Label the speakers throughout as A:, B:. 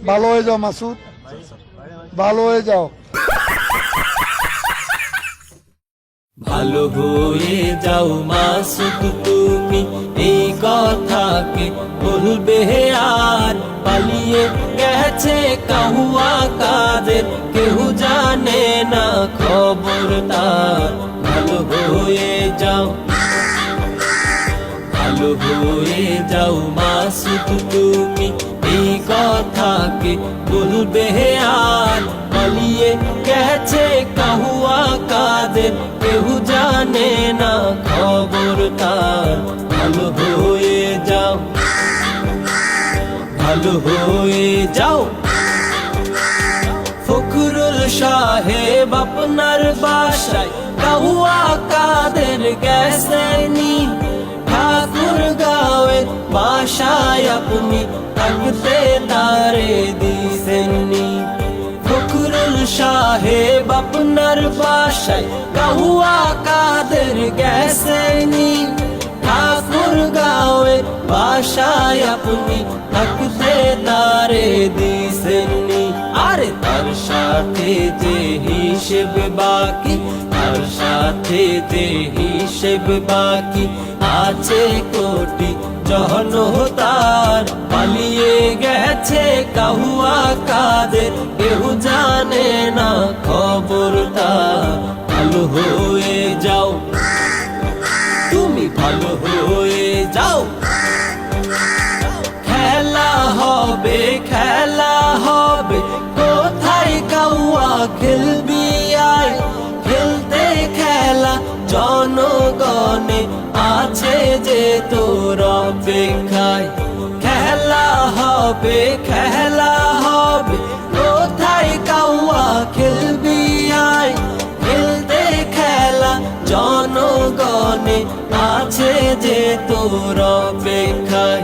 A: ভালো হয়ে যাও মাসুদ, ভালো হয়ে যাও।
B: ভালো হয়ে যাও মাসুদ তুমি, এই কথাকে বলবে আর। পালিয়ে গেছে কাহুয়া কাদের, কেউ জানে না খবর তার। ভালো হয়ে যাও, ভালো হয়ে যাও মাসুদ তুমি, এই কথাকে বলবে আর। পালিয়ে গেছে কাহুয়া কাদের, কেউ জানে না খবর তার। ভালো হয়ে যাও, ভালো হয়ে যাও। ফখরুল সাহেব আপনার বাসায় কাহুয়া কাদের গেছেনি, ঠাকুর গাঁয়ের বাসায় আপনি থাকতে তারে দিছেননি। ফখরুল সাহেব আপনার বাসায় কাহুয়া কাদের গেছেনি, ঠাকুর গাঁয়ের বাসায় আপনি থাকতে তারে দিছেননি। আরে তার সাথে যে হিসেব বাকি, তার সাথে যে হিসেব বাকি আছে কোটি জনতার। পালিয়ে গেছে কাহুয়া কাদের, কেউ জানে না খবর তার। ভালো হয়ে যাও তুমি, ভালো হয়ে যাও। খেলা হবে, খেলা হবে, কোথায় কাহুয়া খেলবি আয়। খেলতে খেলা জনগণে আছে যে তোর অপেক্ষায়। খেলা হবে, খেলা হবে, কোথায় কাহুয়া খেলবি আয়। খেলতে খেলা জনগণে আছে যে তোর অপেক্ষায়।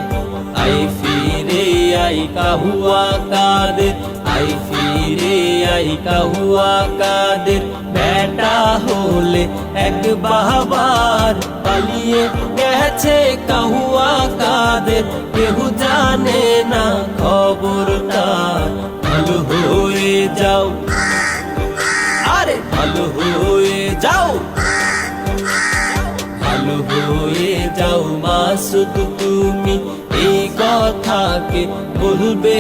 B: আই ফিরে আই কাহুয়া কাদের, আই ফিরে আই কাহুয়া কাদের। বেটা হলে এক বাবার, পালিয়ে গেছে কাহুয়া কাদের, কেউ জানে না খবর তার। ভালো হয়ে যাও, আরে ভালো হয়ে যাও, ভালো হয়ে যাও মাসুদ তুমি, এই কথাকে বলবে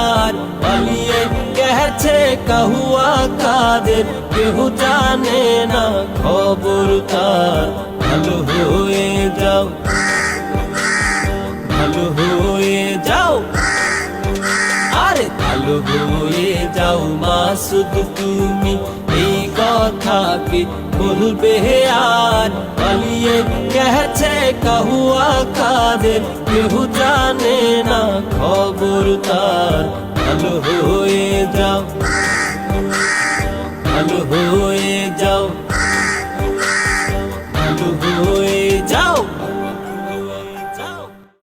B: আর। পালিয়ে গেছে কাহুয়া কাদের, কেউ জানে না খবর তার। ভালো হয়ে যাও, ভালো হয়ে যাও, আরে ভালো হয়ে যাও মাসুদ তুমি, এই কথাকে বলবে আর। পালিয়ে গেছে কাহুয়া কাদের, কেউ জানে না খবর তার। ভালো হয়ে যাও, ভালো হয়ে যাও।